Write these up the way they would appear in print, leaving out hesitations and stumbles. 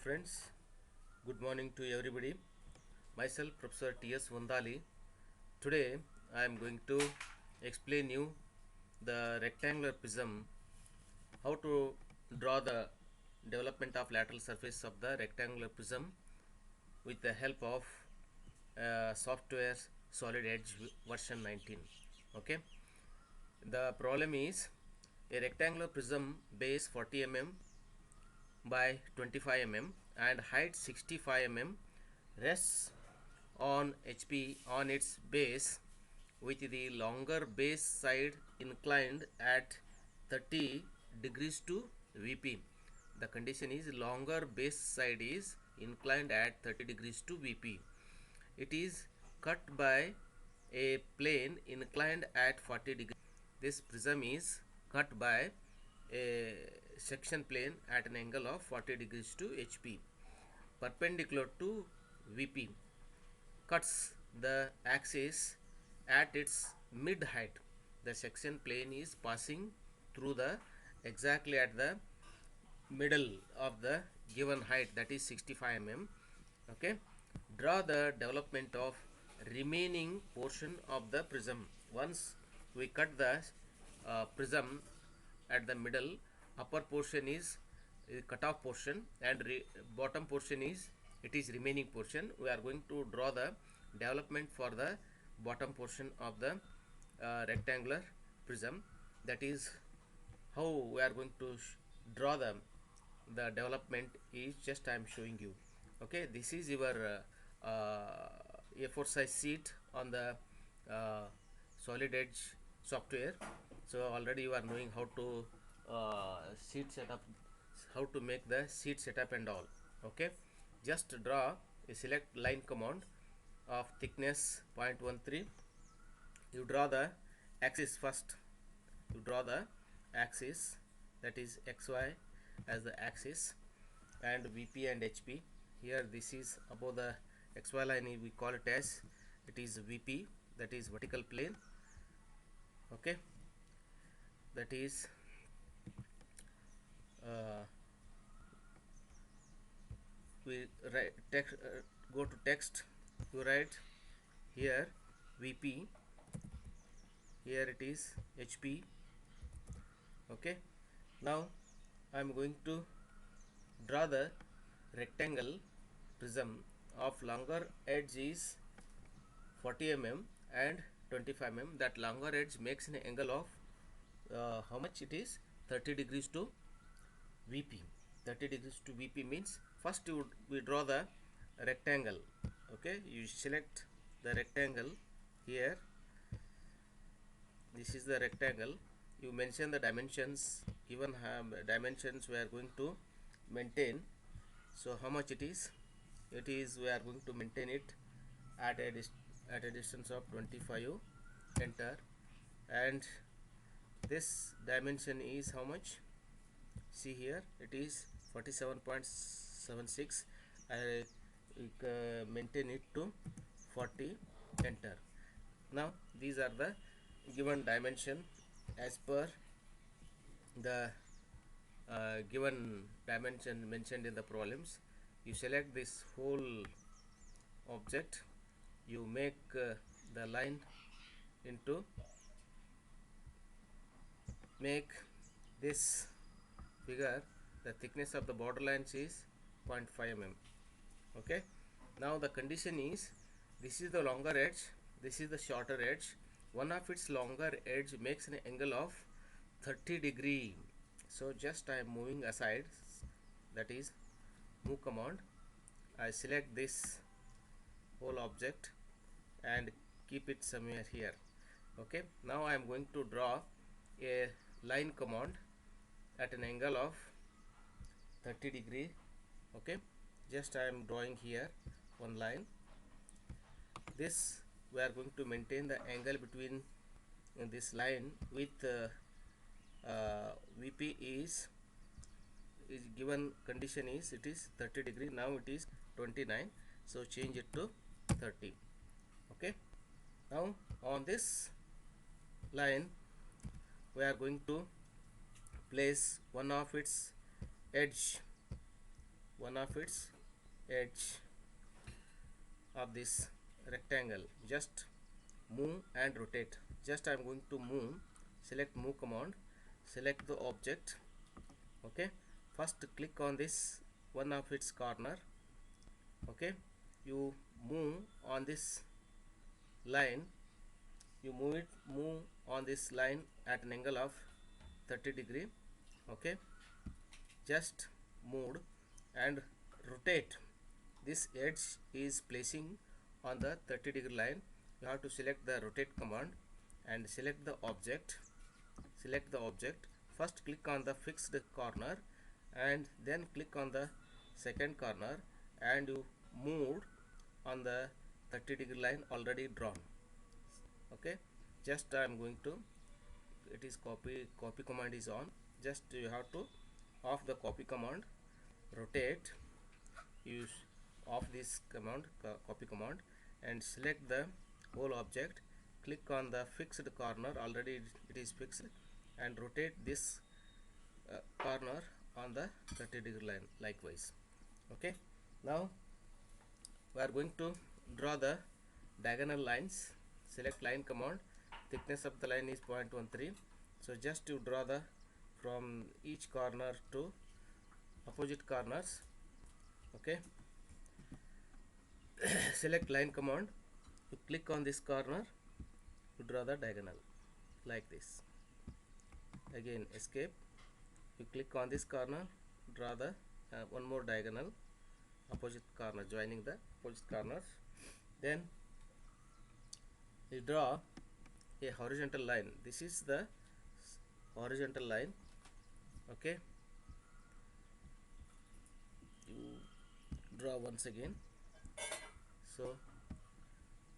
friends, good morning to everybody. Myself Professor T.S. Vandali. Today I am going to explain you the rectangular prism, how to draw the development of lateral surface of the rectangular prism with the help of software Solid Edge version 19. Okay, the problem is a rectangular prism base 40 mm by 25 mm and height 65 mm rests on HP on its base with the longer base side inclined at 30 degrees to VP. The condition is longer base side is inclined at 30 degrees to VP. It is cut by a plane inclined at 40 degrees. This prism is cut by a section plane at an angle of 40 degrees to HP, perpendicular to VP, cuts the axis at its mid height. The section plane is passing through the exactly at the middle of the given height, that is 65 mm. Okay, draw the development of remaining portion of the prism. Once we cut the prism at the middle, upper portion is cut off portion and bottom portion is remaining portion. We are going to draw the development for the bottom portion of the rectangular prism. That is how we are going to draw the development is just I am showing you. Okay, this is your A4 size sheet on the uh, Solid Edge software. So already you are knowing how to sheet setup, how to make the sheet setup and all. Okay, just draw a select line command of thickness 0.13. You draw the axis first. You draw the axis, that is xy as the axis, and VP and HP. Here this is above the xy line, we call it as it is VP, that is vertical plane. Okay, that is we write text, go to text, you write here VP, here it is HP. Okay, now I am going to draw the rectangle prism of longer edge is 40 mm and 25 mm. That longer edge makes an angle of how much it is, 30 degrees to VP. 30 degrees to VP means first we draw the rectangle. Okay, you select the rectangle here. This is the rectangle. You mention the dimensions, given dimensions we are going to maintain. So how much it is? It is, we are going to maintain it at a distance of 25. Enter. And this dimension is how much? See here, it is 47.76. I maintain it to 40. Enter. Now these are the given dimension as per the given dimension mentioned in the problems. You select this whole object, you make the line into, make this figure, the thickness of the border lines is 0.5 mm. Okay, now the condition is, this is the longer edge, this is the shorter edge. One of its longer edge makes an angle of 30 degree. So just I am moving aside, that is move command. I select this whole object and keep it somewhere here. Okay, now I am going to draw a line command at an angle of 30 degree. Okay, just I am drawing here one line. This we are going to maintain the angle between this line with VP is given condition is it is 30 degree. Now it is 29, so change it to 30. Okay, now on this line we are going to place one of its edge. one of its edge of this rectangle. Just move and rotate. Just I am going to move. Select move command, select the object. Okay, first click on this one of its corner. Okay, you move on this line, you move on this line at an angle of 30 degree. Okay, just move and rotate. This edge is placing on the 30 degree line. You have to select the rotate command and select the object. Select the object. First click on the fixed corner and then click on the second corner and you moved on the 30 degree line already drawn. Okay, just I am going to, it is copy command is on. Just you have to off the copy command, rotate, use off this command, copy command, and select the whole object. Click on the fixed corner, already it is fixed, and rotate this corner on the 30 degree line likewise. Okay, now we are going to draw the diagonal lines. Select line command, thickness of the line is 0.13. So just to draw the from each corner to opposite corners. Okay, select line command, you click on this corner to draw the diagonal like this. Again escape, you click on this corner, draw the one more diagonal opposite corner, joining the opposite corners. Then you draw a horizontal line. This is the horizontal line. Okay, you draw once again. So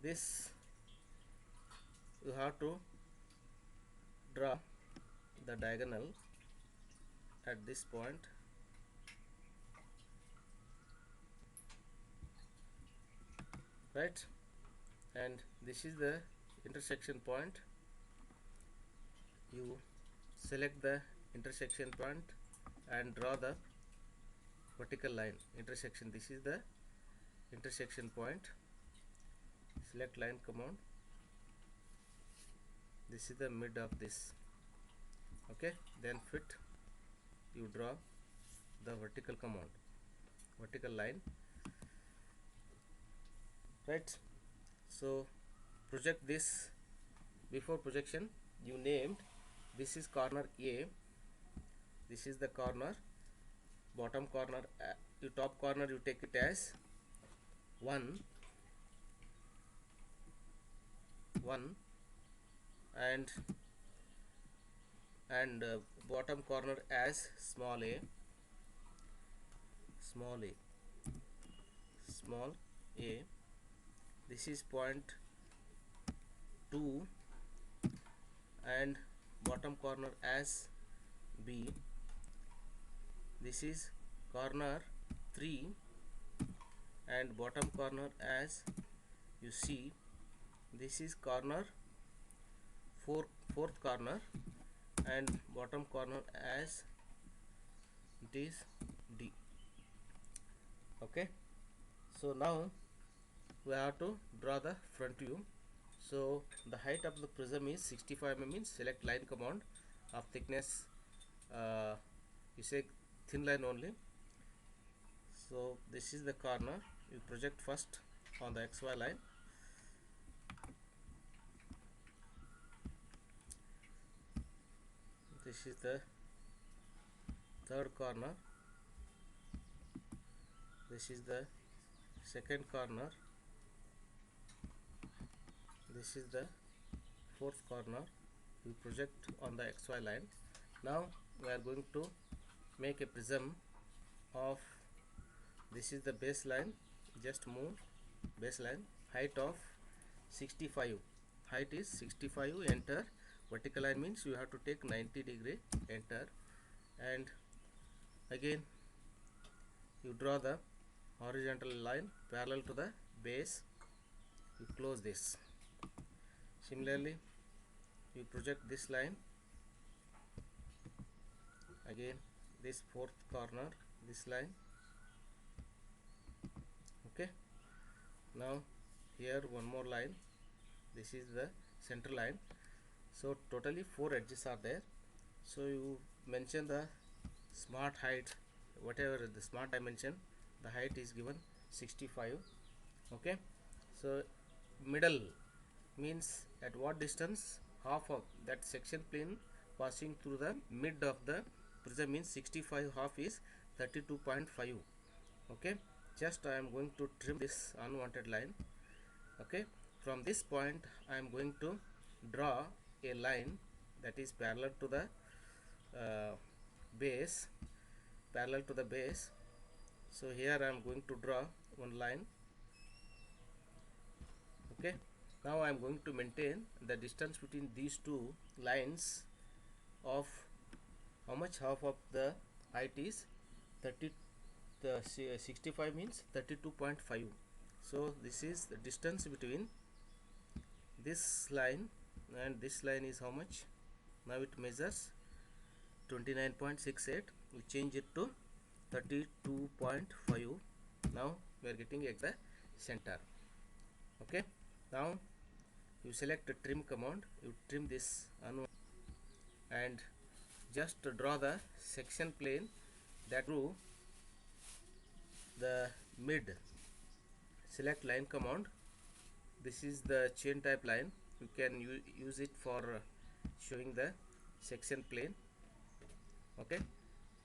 this you have to draw the diagonal at this point. Right, and this is the intersection point. You select the intersection point and draw the vertical line intersection. This is the intersection point. Select line command, this is the mid of this. Okay, then fit, you draw the vertical command, vertical line. Right, so project this. Before projection you named, this is corner A, this is the corner, bottom corner, you top corner you take it as 1 and bottom corner as small a, small a, small a. This is point 2 and bottom corner as B. This is corner 3 and bottom corner as you see. This is corner fourth corner and bottom corner as it is D. Okay, so now we have to draw the front view. So the height of the prism is 65 mm. Select line command of thickness, you say thin line only. So this is the corner, you project first on the XY line. This is the third corner, this is the second corner, this is the fourth corner. We project on the XY line. Now we are going to make a prism of, this is the baseline, just move baseline, height of 65, height is 65, enter. Vertical line means you have to take 90 degree, enter, and again you draw the horizontal line parallel to the base, you close this. Similarly you project this line, again this fourth corner, this line, Now here one more line, this is the center line. So totally 4 edges are there. So you mention the smart height, whatever the smart dimension, the height is given 65. Okay, so middle means at what distance half of that section plane passing through the mid of the prism means 65, half is 32.5. Okay, just I am going to trim this unwanted line. Okay, from this point I am going to draw a line that is parallel to the uh, base, parallel to the base. So here I am going to draw one line. Okay, now I am going to maintain the distance between these two lines of how much, half of the height is 30, the 65 means 32.5. so this is the distance between this line and this line is how much? Now it measures 29.68. we change it to 32.5. now we are getting at the center. Okay, now you select the trim command, you trim this and just draw the section plane that through the mid. Select line command, this is the chain type line, you can use it for showing the section plane. Okay,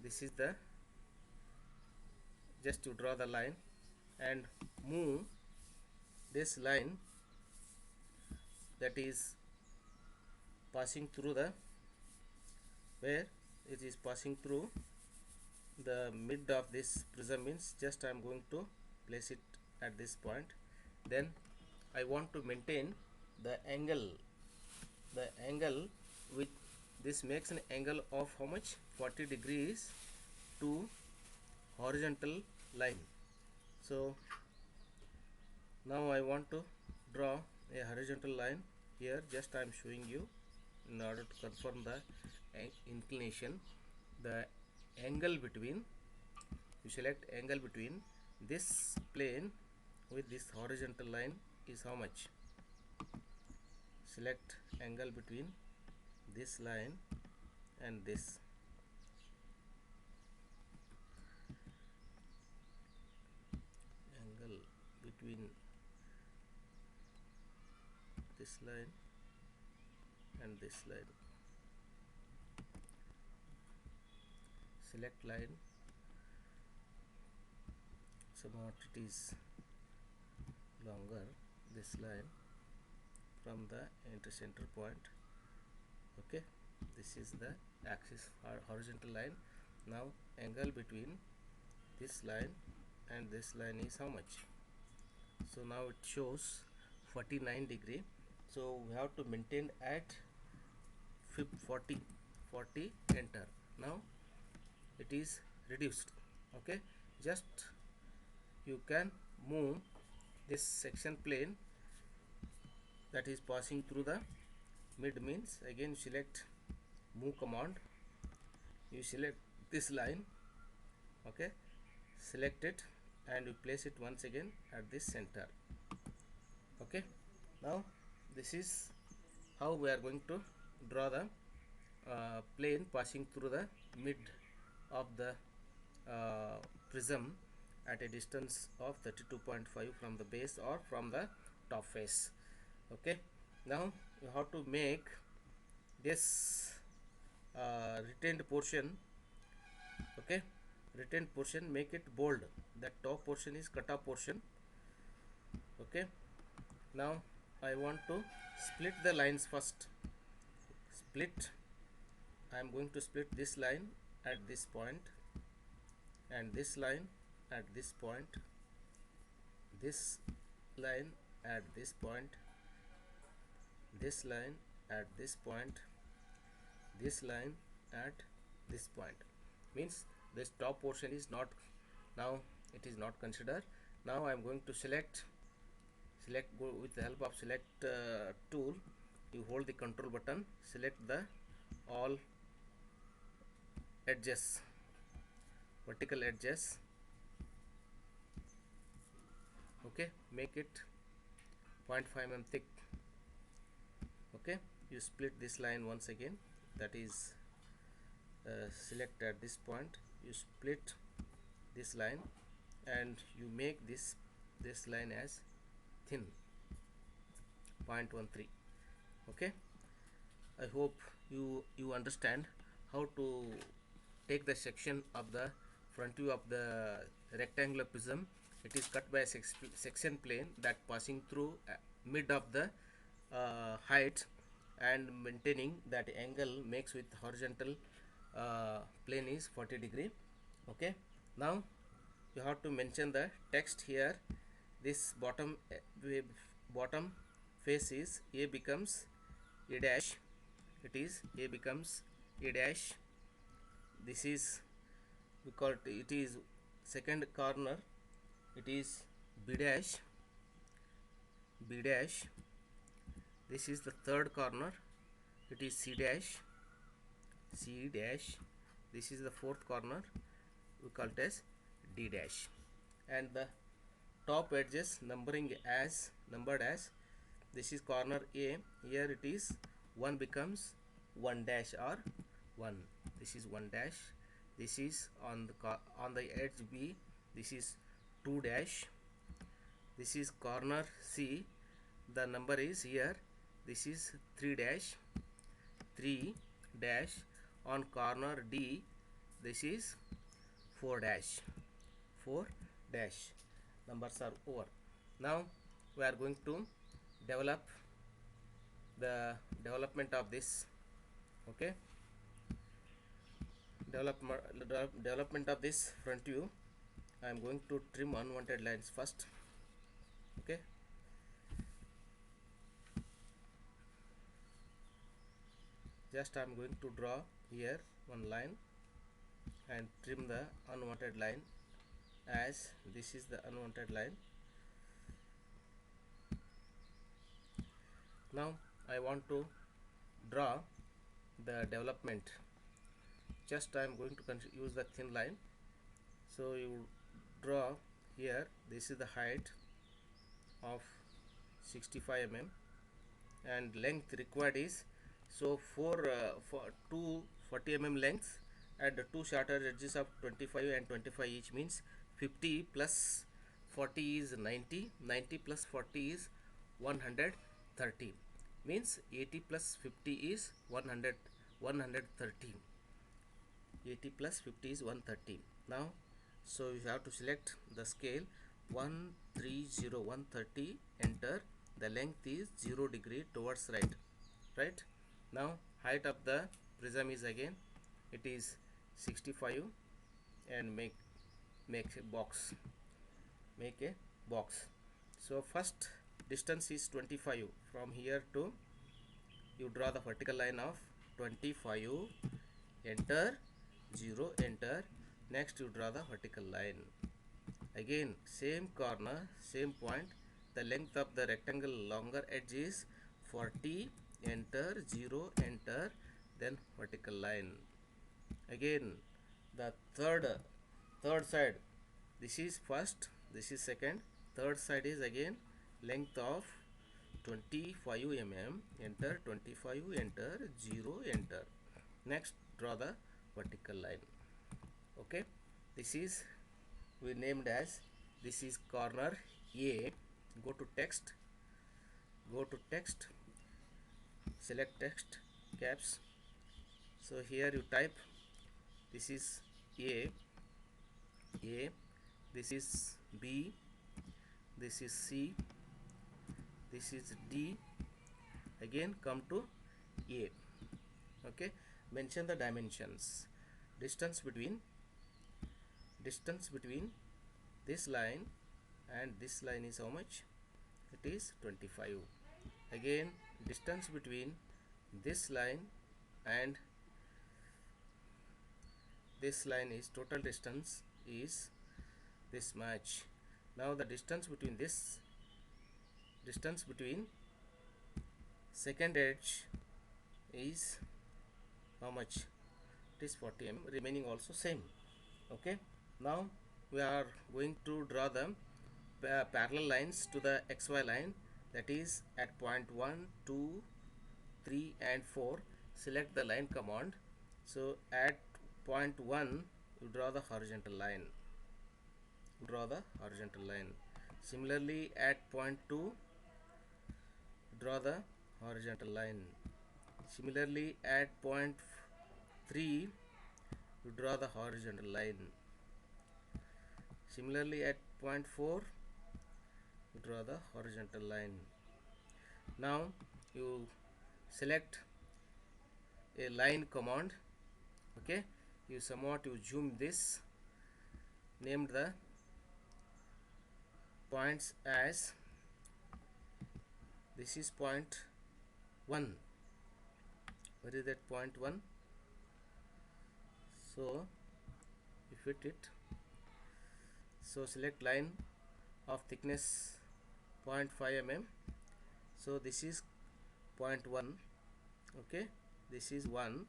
this is the, just to draw the line and move this line that is passing through the, where it is passing through the mid of this prism means just I am going to place it at this point. Then I want to maintain the angle, with this makes an angle of how much, 40 degrees to horizontal line. So now I want to draw a horizontal line here, just I am showing you in order to confirm the inclination. The angle between, you select angle between this plane with this horizontal line is how much? Select angle between this line and this. Angle between this line and this line. Select line, somewhat it is longer, this line from the intercenter point. Okay, this is the axis horizontal line. Now angle between this line and this line is how much? So now it shows 49 degree. So we have to maintain at 40, enter. Now it is reduced. Okay, just you can move this section plane that is passing through the mid means, again select move command, you select this line. Okay, select it and you place it once again at this center. Okay, now this is how we are going to draw the plane passing through the mid of the prism at a distance of 32.5 from the base or from the top face. Okay, now you have to make this retained portion. Okay, retained portion, make it bold, that top portion is cut off portion. Okay, now I want to split the lines first. Split, I am going to split this line at this point and this line at this point, this line at this point, this line at this point, this line at this point. Means this top portion is not, now it is not considered. Now I am going to select, go with the help of select tool, you hold the control button, select the all edges, vertical edges. Okay, make it 0.5 mm thick. Okay, you split this line once again, that is select at this point, you split this line and you make this line as thin 0.13. Okay, I hope you understand how to take the section of the front view of the rectangular prism. It is cut by a section plane that passing through mid of the height and maintaining that angle makes with horizontal plane is 40 degree. Okay, now you have to mention the text here. This bottom face is a becomes a dash, it is a becomes a dash. This is we call it is second corner, it is b dash, b dash. This is the third corner, it is c dash, c dash. This is the fourth corner, we call it as d dash. And the top edges numbered as this is corner a, here it is 1 becomes 1 dash or 1, this is 1 dash. This is on the edge b, this is 2 dash. This is corner c, the number is here, this is 3 dash, 3 dash. On corner d, this is 4 dash, 4 dash. Numbers are over. Now we are going to develop the development of this. Okay, development of this front view. I am going to trim unwanted lines first. Okay, just I am going to draw here one line and trim the unwanted line, as this is the unwanted line. Now I want to draw the development. Just I am going to use the thin line. So you draw here, this is the height of 65 mm and length required is, so for 240 mm length and two shorter edges of 25 and 25 each, means 50 plus 40 is 90, 90 plus 40 is 130, means 80 plus 50 is 130, 80 plus 50 is 130. Now so you have to select the scale 130, 130, enter. The length is 0 degree towards right. Now height of the prism is again, it is 65 and make a box, make a box. So first distance is 25, from here to you draw the vertical line of 25, enter, 0, enter. Next you draw the vertical line, again same corner, same point. The length of the rectangle longer edge is 40, enter, 0, enter, then vertical line. Again the third side, this is first, this is second, third side is again length of 25 mm, enter, 25, enter, 0, enter. Next draw the vertical line. Okay, this is we named as, this is corner a. Go to text, select text, caps. So here you type, this is a, this is b, this is c, this is d, again come to a. Okay, mention the dimensions. Distance between this line and this line is how much? It is 25. Again distance between this line and this line is, total distance is this much. Now the distance between second edge is how much? It is 40 mm, remaining also same. Okay, now we are going to draw the parallel lines to the xy line, that is at point 1, 2, 3 and 4. Select the line command. So at point 1 you draw the horizontal line. Similarly at point 2 draw the horizontal line. Similarly at point 3 you draw the horizontal line. Similarly at point 4 you draw the horizontal line. Now you select a line command. Okay, you zoom this, named the points as, this is point 1. Where is that point 1? So you fit it. So select line of thickness 0.5 mm. So this is point 1. Okay, this is 1.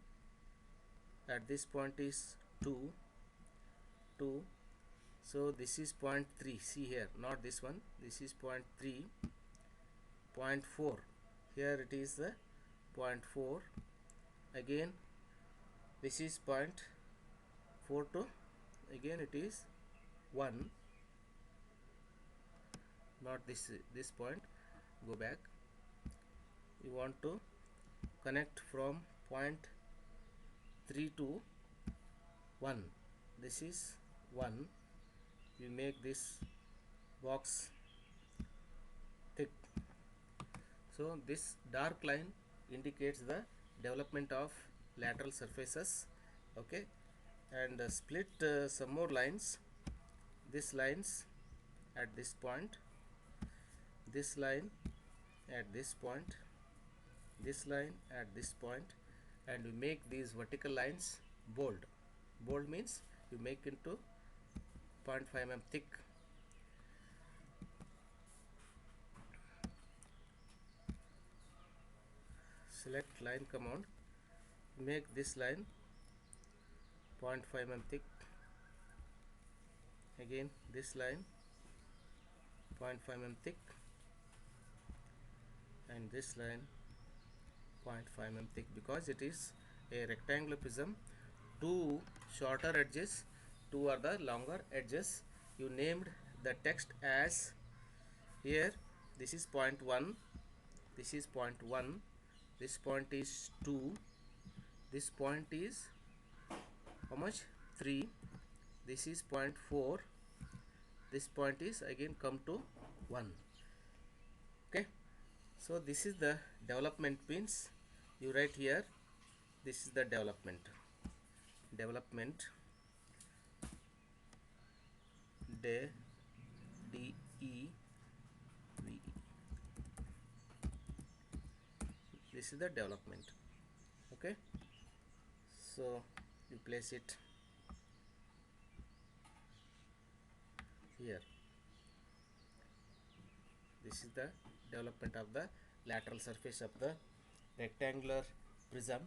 At this point is 2. So this is 0.3. See here, not this one. This is 0.3. 0.4. Here it is the 0.4. Again this is 0.42. Again it is 1. Not this point. Go back. You want to connect from point 3 to 1. This is 1. You make this box thick. So this dark line indicates the development of lateral surfaces. Okay, and split some more lines. This lines at this point, this line at this point, this line at this point, and we make these vertical lines bold. Bold means you make into 0.5 mm thick. Select line command, make this line 0.5 mm thick. Again this line 0.5 mm thick, and this line 0.5 mm thick, because it is a rectangular prism. Two shorter edges, two are the longer edges. You named the text as, here this is point 1, this is point 1, this point is 2, this point is how much, 3, this is point 4, this point is again come to 1. Okay, so this is the development pins. You write here, this is the development D E V E. This is the development. Okay, so you place it here. This is the development of the lateral surface of the rectangular prism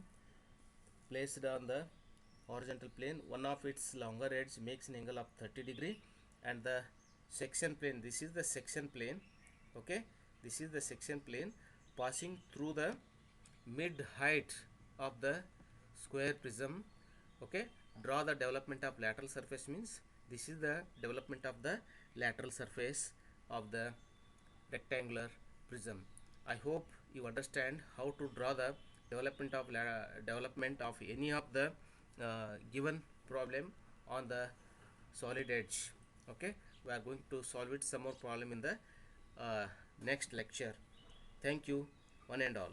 placed on the horizontal plane. One of its longer edge makes an angle of 30 degree, and the section plane, this is the section plane. Okay, this is the section plane passing through the mid height of the square prism. Okay, draw the development of lateral surface means this is the development of the lateral surface of the rectangular prism. I hope you understand how to draw the development of any of the given problem on the solid edge. Okay, we are going to solve it some more problem in the next lecture. Thank you, one and all.